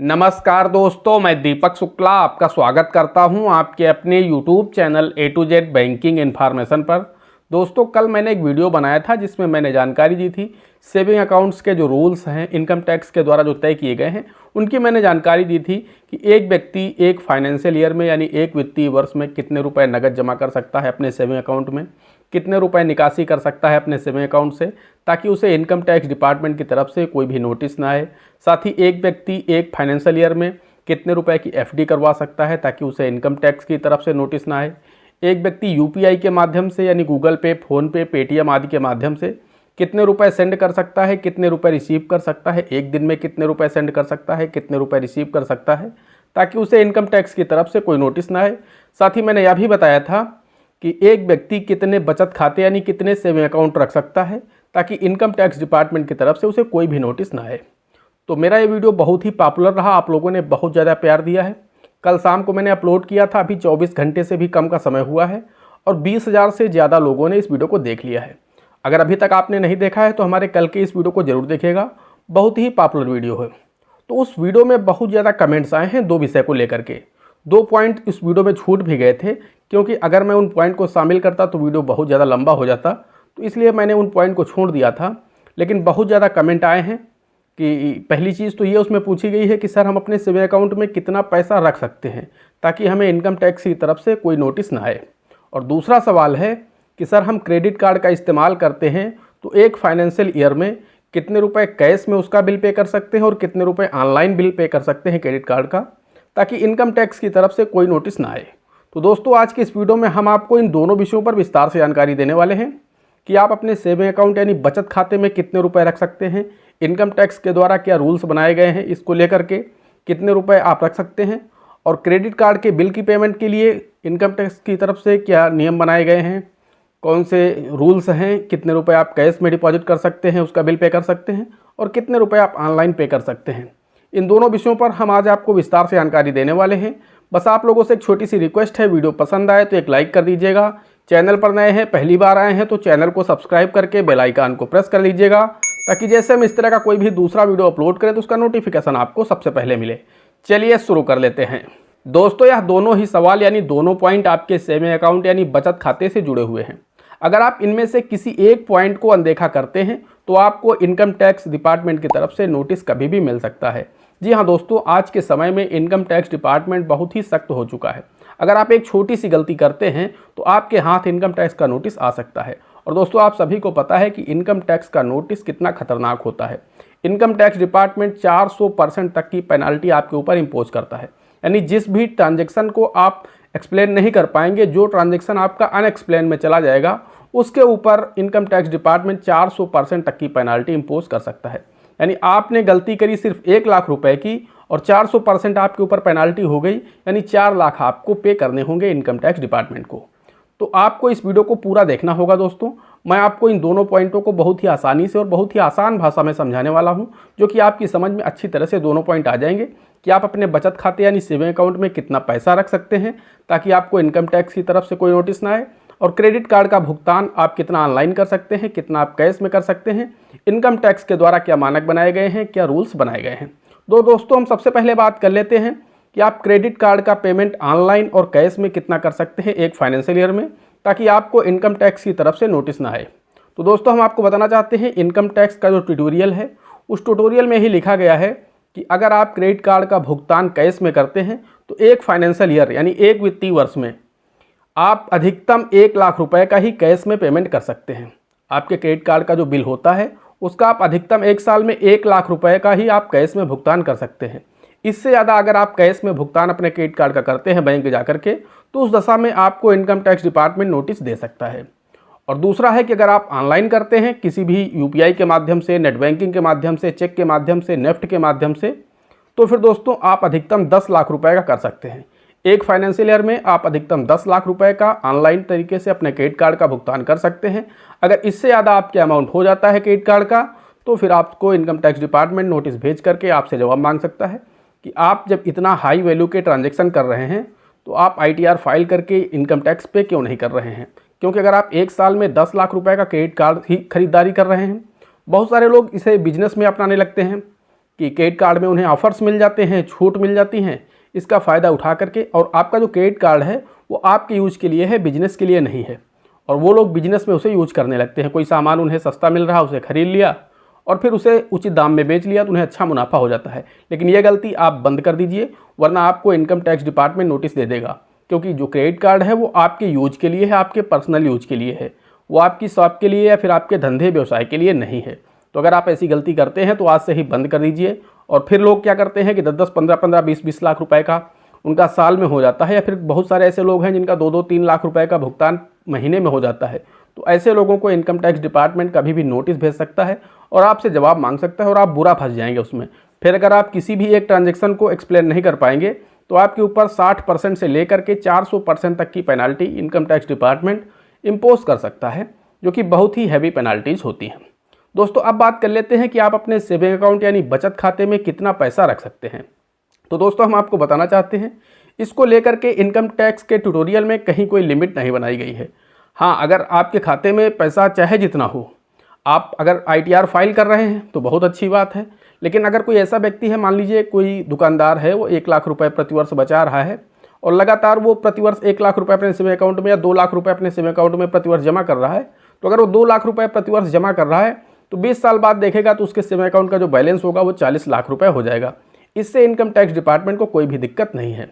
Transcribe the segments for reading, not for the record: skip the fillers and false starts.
नमस्कार दोस्तों, मैं दीपक शुक्ला आपका स्वागत करता हूं आपके अपने YouTube channel A to Z banking information पर। दोस्तों, कल मैंने एक वीडियो बनाया था जिसमें मैंने जानकारी दी थी सेविंग अकाउंट्स के जो रूल्स हैं इनकम टैक्स के द्वारा जो तय किए गए हैं उनकी मैंने जानकारी दी थी कि एक व्यक्ति एक फाइनेंशियल ईयर में यानी एक वित्तीय वर्ष में कितने रुपए नगद जमा कर सकता है अपने सेविंग अकाउंट में, कितने रुपए निकासी कर सकता है अपने सेविंग अकाउंट से, ताकि उसे इनकम टैक्स डिपार्टमेंट की तरफ से कोई भी नोटिस ना आए। साथ ही एक व्यक्ति एक फाइनेंशियल ईयर में कितने रुपए की एफडी करवा सकता है ताकि उसे इनकम टैक्स की तरफ से नोटिस ना आए। एक व्यक्ति यूपीआई के माध्यम से यानी गूगल पे, फ़ोनपे, पेटीएम आदि के माध्यम से कितने रुपए सेंड कर सकता है, कितने रुपए रिसीव कर सकता है, एक दिन में कितने रुपए सेंड कर सकता है, कितने रुपए रिसीव कर सकता है, ताकि उसे इनकम टैक्स की तरफ से कोई नोटिस ना आए। साथ ही मैंने यह भी बताया था कि एक व्यक्ति कितने बचत खाते यानी कितने सेविंग अकाउंट रख सकता है ताकि इनकम टैक्स डिपार्टमेंट की तरफ से उसे कोई भी नोटिस ना आए। तो मेरा ये वीडियो बहुत ही पॉपुलर रहा, आप लोगों ने बहुत ज़्यादा प्यार दिया है। कल शाम को मैंने अपलोड किया था, अभी 24 घंटे से भी कम का समय हुआ है और 20,000 से ज़्यादा लोगों ने इस वीडियो को देख लिया है। अगर अभी तक आपने नहीं देखा है तो हमारे कल के इस वीडियो को ज़रूर देखिएगा, बहुत ही पॉपुलर वीडियो है। तो उस वीडियो में बहुत ज़्यादा कमेंट्स आए हैं 2 विषय को लेकर के। 2 पॉइंट इस वीडियो में छूट भी गए थे, क्योंकि अगर मैं उन पॉइंट को शामिल करता तो वीडियो बहुत ज़्यादा लंबा हो जाता, तो इसलिए मैंने उन पॉइंट को छोड़ दिया था। लेकिन बहुत ज़्यादा कमेंट आए हैं कि पहली चीज़ तो ये उसमें पूछी गई है कि सर हम अपने सेविंग अकाउंट में कितना पैसा रख सकते हैं ताकि हमें इनकम टैक्स की तरफ से कोई नोटिस ना आए। और दूसरा सवाल है कि सर हम क्रेडिट कार्ड का इस्तेमाल करते हैं तो एक फाइनेंशियल ईयर में कितने रुपए कैश में उसका बिल पे कर सकते हैं और कितने रुपए ऑनलाइन बिल पे कर सकते हैं क्रेडिट कार्ड का, ताकि इनकम टैक्स की तरफ से कोई नोटिस ना आए। तो दोस्तों, आज की इस वीडियो में हम आपको इन दोनों विषयों पर विस्तार से जानकारी देने वाले हैं कि आप अपने सेविंग अकाउंट यानी बचत खाते में कितने रुपए रख सकते हैं, इनकम टैक्स के द्वारा क्या रूल्स बनाए गए हैं इसको लेकर के कितने रुपए आप रख सकते हैं, और क्रेडिट कार्ड के बिल की पेमेंट के लिए इनकम टैक्स की तरफ से क्या नियम बनाए गए हैं, कौन से रूल्स हैं, कितने रुपए आप कैश में डिपॉजिट कर सकते हैं, उसका बिल पे कर सकते हैं, और कितने रुपए आप ऑनलाइन पे कर सकते हैं। इन दोनों विषयों पर हम आज आपको विस्तार से जानकारी देने वाले हैं। बस आप लोगों से एक छोटी सी रिक्वेस्ट है, वीडियो पसंद आए तो एक लाइक कर दीजिएगा। चैनल पर नए हैं, पहली बार आए हैं तो चैनल को सब्सक्राइब करके बेल आइकन को प्रेस कर लीजिएगा, ताकि जैसे हम इस तरह का कोई भी दूसरा वीडियो अपलोड करें तो उसका नोटिफिकेशन आपको सबसे पहले मिले। चलिए शुरू कर लेते हैं। दोस्तों, यह दोनों ही सवाल यानी दोनों पॉइंट आपके सेविंग अकाउंट यानी बचत खाते से जुड़े हुए हैं। अगर आप इनमें से किसी एक पॉइंट को अनदेखा करते हैं तो आपको इनकम टैक्स डिपार्टमेंट की तरफ से नोटिस कभी भी मिल सकता है। जी हाँ दोस्तों, आज के समय में इनकम टैक्स डिपार्टमेंट बहुत ही सख्त हो चुका है। अगर आप एक छोटी सी गलती करते हैं तो आपके हाथ इनकम टैक्स का नोटिस आ सकता है। और दोस्तों, आप सभी को पता है कि इनकम टैक्स का नोटिस कितना खतरनाक होता है। इनकम टैक्स डिपार्टमेंट 400% तक की पेनल्टी आपके ऊपर इम्पोज करता है। यानी जिस भी ट्रांजेक्शन को आप एक्सप्लेन नहीं कर पाएंगे, जो ट्रांजेक्शन आपका अनएक्सप्लेन में चला जाएगा, उसके ऊपर इनकम टैक्स डिपार्टमेंट 400% तक की पेनल्टी इम्पोज कर सकता है। यानी आपने गलती करी सिर्फ 1 लाख रुपए की और 400% आपके ऊपर पेनल्टी हो गई, यानी 4 लाख आपको पे करने होंगे इनकम टैक्स डिपार्टमेंट को। तो आपको इस वीडियो को पूरा देखना होगा दोस्तों। मैं आपको इन दोनों पॉइंटों को बहुत ही आसानी से और बहुत ही आसान भाषा में समझाने वाला हूं, जो कि आपकी समझ में अच्छी तरह से दोनों पॉइंट आ जाएंगे कि आप अपने बचत खाते यानी सेविंग अकाउंट में कितना पैसा रख सकते हैं ताकि आपको इनकम टैक्स की तरफ से कोई नोटिस ना आए, और क्रेडिट कार्ड का भुगतान आप कितना ऑनलाइन कर सकते हैं, कितना आप कैश में कर सकते हैं, इनकम टैक्स के द्वारा क्या मानक बनाए गए हैं, क्या रूल्स बनाए गए हैं। दोस्तों, हम सबसे पहले बात कर लेते हैं कि आप क्रेडिट कार्ड का पेमेंट ऑनलाइन और कैश में कितना कर सकते हैं एक फाइनेंशियल ईयर में, ताकि आपको इनकम टैक्स की तरफ से नोटिस ना आए। तो दोस्तों, हम आपको बताना चाहते हैं इनकम टैक्स का जो ट्यूटोरियल है उस ट्यूटोरियल में ही लिखा गया है कि अगर आप क्रेडिट कार्ड का भुगतान कैश में करते हैं तो एक फाइनेंशियल ईयर यानी एक वित्तीय वर्ष में आप अधिकतम 1 लाख रुपए का ही कैश में पेमेंट कर सकते हैं। आपके क्रेडिट कार्ड का जो बिल होता है उसका आप अधिकतम 1 साल में 1 लाख रुपए का ही आप कैश में भुगतान कर सकते हैं। इससे ज़्यादा अगर आप कैश में भुगतान अपने क्रेडिट कार्ड का करते हैं बैंक जा करके, तो उस दशा में आपको इनकम टैक्स डिपार्टमेंट नोटिस दे सकता है। और दूसरा है कि अगर आप ऑनलाइन करते हैं किसी भी यूपीआई के माध्यम से, नेट बैंकिंग के माध्यम से, चेक के माध्यम से, नेफ्ट के माध्यम से, तो फिर दोस्तों आप अधिकतम 10 लाख रुपए का कर सकते हैं। एक फाइनेंशियल ईयर में आप अधिकतम 10 लाख रुपए का ऑनलाइन तरीके से अपने क्रेडिट कार्ड का भुगतान कर सकते हैं। अगर इससे ज़्यादा आपके अमाउंट हो जाता है क्रेडिट कार्ड का, तो फिर आपको इनकम टैक्स डिपार्टमेंट नोटिस भेज करके आपसे जवाब मांग सकता है कि आप जब इतना हाई वैल्यू के ट्रांजैक्शन कर रहे हैं तो आप ITR फाइल करके इनकम टैक्स पे क्यों नहीं कर रहे हैं। क्योंकि अगर आप एक साल में 10 लाख रुपए का क्रेडिट कार्ड ही खरीदारी कर रहे हैं, बहुत सारे लोग इसे बिजनेस में अपनाने लगते हैं कि क्रेडिट कार्ड में उन्हें ऑफर्स मिल जाते हैं, छूट मिल जाती हैं, इसका फ़ायदा उठा करके। और आपका जो क्रेडिट कार्ड है वो आपके यूज़ के लिए है, बिजनेस के लिए नहीं है। और वो लोग बिजनेस में उसे यूज करने लगते हैं। कोई सामान उन्हें सस्ता मिल रहा, उसे खरीद लिया और फिर उसे उचित दाम में बेच लिया तो उन्हें अच्छा मुनाफा हो जाता है। लेकिन ये गलती आप बंद कर दीजिए, वरना आपको इनकम टैक्स डिपार्टमेंट नोटिस दे देगा। क्योंकि जो क्रेडिट कार्ड है वो आपके यूज के लिए है, आपके पर्सनल यूज के लिए है, वो आपकी शॉप के लिए या फिर आपके धंधे व्यवसाय के लिए नहीं है। तो अगर आप ऐसी गलती करते हैं तो आज से ही बंद कर दीजिए। और फिर लोग क्या करते हैं कि 10-10, 15-15, 20-20 लाख रुपए का उनका साल में हो जाता है, या फिर बहुत सारे ऐसे लोग हैं जिनका 2-2, 3 लाख रुपए का भुगतान महीने में हो जाता है। तो ऐसे लोगों को इनकम टैक्स डिपार्टमेंट कभी भी नोटिस भेज सकता है और आपसे जवाब मांग सकता है और आप बुरा फंस जाएंगे उसमें। फिर अगर आप किसी भी एक ट्रांजैक्शन को एक्सप्लेन नहीं कर पाएंगे तो आपके ऊपर 60% से लेकर के 400% तक की penalty income tax department impose कर सकता है, जो कि बहुत ही हैवी पेनाल्टीज होती हैं। दोस्तों अब बात कर लेते हैं कि आप अपने सेविंग अकाउंट यानी बचत खाते में कितना पैसा रख सकते हैं। तो दोस्तों हम आपको बताना चाहते हैं, इसको लेकर के इनकम टैक्स के ट्यूटोरियल में कहीं कोई लिमिट नहीं बनाई गई है। हाँ, अगर आपके खाते में पैसा चाहे जितना हो, आप अगर ITR फाइल कर रहे हैं तो बहुत अच्छी बात है। लेकिन अगर कोई ऐसा व्यक्ति है, मान लीजिए कोई दुकानदार है, वो 1 लाख रुपए प्रतिवर्ष बचा रहा है और लगातार वो प्रतिवर्ष 1 लाख रुपए अपने सेविंग अकाउंट में या 2 लाख रुपए अपने सेविंग अकाउंट में प्रतिवर्ष जमा कर रहा है, तो अगर वो 2 लाख रुपए प्रतिवर्ष जमा कर रहा है तो 20 साल बाद देखेगा तो उसके सेविंग अकाउंट का जो बैलेंस होगा वो 40 लाख रुपए हो जाएगा। इससे इनकम टैक्स डिपार्टमेंट को कोई भी दिक्कत नहीं है।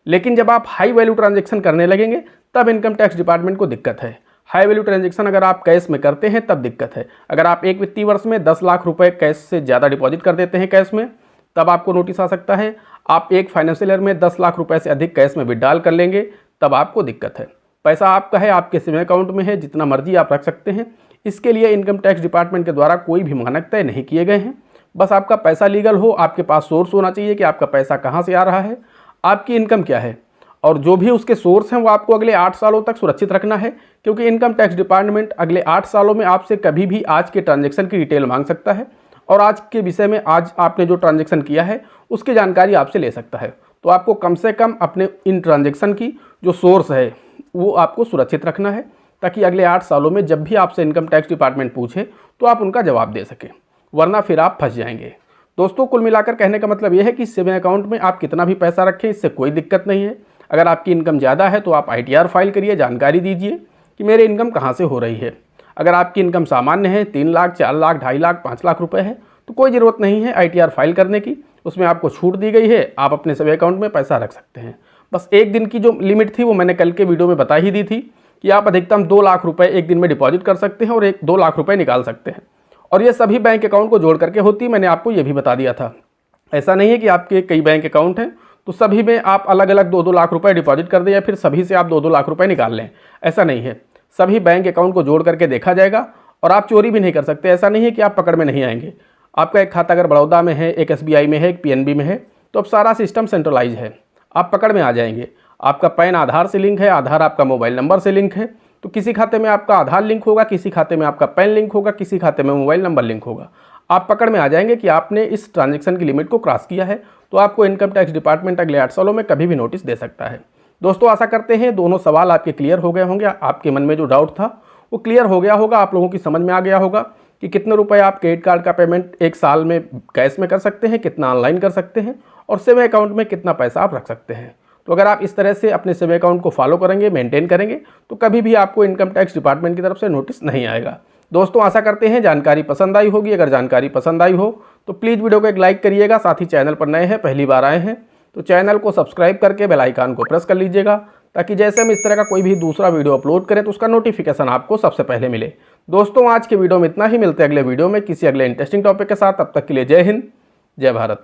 लेकिन जब आप हाई वैल्यू ट्रांजैक्शन करने लगेंगे तब इनकम टैक्स डिपार्टमेंट को दिक्कत है। हाई वैल्यू ट्रांजैक्शन अगर आप कैश में करते हैं तब दिक्कत है। अगर आप एक वित्तीय वर्ष में 10 लाख रुपए कैश से ज़्यादा डिपॉजिट कर देते हैं कैश में, तब आपको नोटिस आ सकता है। आप एक फाइनेंशियल ईयर में 10 लाख रुपए से अधिक कैश में विड्रॉल कर लेंगे तब आपको दिक्कत है। पैसा आपका है, आपके सेविंग अकाउंट में है, जितना मर्जी आप रख सकते हैं। इसके लिए इनकम टैक्स डिपार्टमेंट के द्वारा कोई भी मानक तय नहीं किए गए हैं। बस आपका पैसा लीगल हो, आपके पास सोर्स होना चाहिए कि आपका पैसा कहाँ से आ रहा है, आपकी इनकम क्या है, और जो भी उसके सोर्स हैं वो आपको अगले 8 सालों तक सुरक्षित रखना है। क्योंकि इनकम टैक्स डिपार्टमेंट अगले 8 सालों में आपसे कभी भी आज के ट्रांजैक्शन की डिटेल मांग सकता है और आज के विषय में आज आपने जो ट्रांजैक्शन किया है उसकी जानकारी आपसे ले सकता है। तो आपको कम से कम अपने इन ट्रांजैक्शन की जो सोर्स है वो आपको सुरक्षित रखना है, ताकि अगले 8 सालों में जब भी आपसे इनकम टैक्स डिपार्टमेंट पूछे तो आप उनका जवाब दे सकें, वरना फिर आप फंस जाएंगे। दोस्तों कुल मिलाकर कहने का मतलब यह है कि सेविंग अकाउंट में आप कितना भी पैसा रखें, इससे कोई दिक्कत नहीं है। अगर आपकी इनकम ज़्यादा है तो आप ITR फाइल करिए, जानकारी दीजिए कि मेरी इनकम कहाँ से हो रही है। अगर आपकी इनकम सामान्य है, 3 लाख, 4 लाख, 2.5 लाख, 5 लाख रुपए है, तो कोई ज़रूरत नहीं है ITR फाइल करने की। उसमें आपको छूट दी गई है, आप अपने सेविंग अकाउंट में पैसा रख सकते हैं। बस एक दिन की जो लिमिट थी वो मैंने कल के वीडियो में बता ही दी थी कि आप अधिकतम 2 लाख रुपए एक दिन में डिपॉजिट कर सकते हैं और 2 लाख रुपए निकाल सकते हैं। और ये सभी बैंक अकाउंट को जोड़ करके होती, मैंने आपको ये भी बता दिया था। ऐसा नहीं है कि आपके कई बैंक अकाउंट हैं तो सभी में आप अलग अलग 2-2 लाख रुपए डिपॉजिट कर दें या फिर सभी से आप 2-2 लाख रुपए निकाल लें, ऐसा नहीं है। सभी बैंक अकाउंट को जोड़ करके देखा जाएगा और आप चोरी भी नहीं कर सकते। ऐसा नहीं है कि आप पकड़ में नहीं आएंगे। आपका एक खाता अगर बड़ौदा में है, एक SBI में है, एक PNB में है, तो अब सारा सिस्टम सेंट्रलाइज है, आप पकड़ में आ जाएंगे। आपका पैन आधार से लिंक है, आधार आपका मोबाइल नंबर से लिंक है, तो किसी खाते में आपका आधार लिंक होगा, किसी खाते में आपका पैन लिंक होगा, किसी खाते में मोबाइल नंबर लिंक होगा। आप पकड़ में आ जाएंगे कि आपने इस ट्रांजैक्शन की लिमिट को क्रॉस किया है, तो आपको इनकम टैक्स डिपार्टमेंट अगले 8 सालों में कभी भी नोटिस दे सकता है। दोस्तों आशा करते हैं दोनों सवाल आपके क्लियर हो गए होंगे। आपके मन में जो डाउट था वो क्लियर हो गया होगा, आप लोगों की समझ में आ गया होगा कि कितने रुपए आप क्रेडिट कार्ड का पेमेंट एक साल में कैश में कर सकते हैं, कितना ऑनलाइन कर सकते हैं और सेविंग अकाउंट में कितना पैसा आप रख सकते हैं। तो अगर आप इस तरह से अपने सेविंग अकाउंट को फॉलो करेंगे, मेंटेन करेंगे, तो कभी भी आपको इनकम टैक्स डिपार्टमेंट की तरफ से नोटिस नहीं आएगा। दोस्तों आशा करते हैं जानकारी पसंद आई होगी। अगर जानकारी पसंद आई हो तो प्लीज़ वीडियो को एक लाइक करिएगा। साथ ही चैनल पर नए हैं, पहली बार आए हैं, तो चैनल को सब्सक्राइब करके बेल आइकन को प्रेस कर लीजिएगा, ताकि जैसे हम इस तरह का कोई भी दूसरा वीडियो अपलोड करें तो उसका नोटिफिकेशन आपको सबसे पहले मिले। दोस्तों आज के वीडियो में इतना ही, मिलते हैं अगले वीडियो में किसी अगले इंटरेस्टिंग टॉपिक के साथ। तब तक के लिए जय हिंद, जय भारत।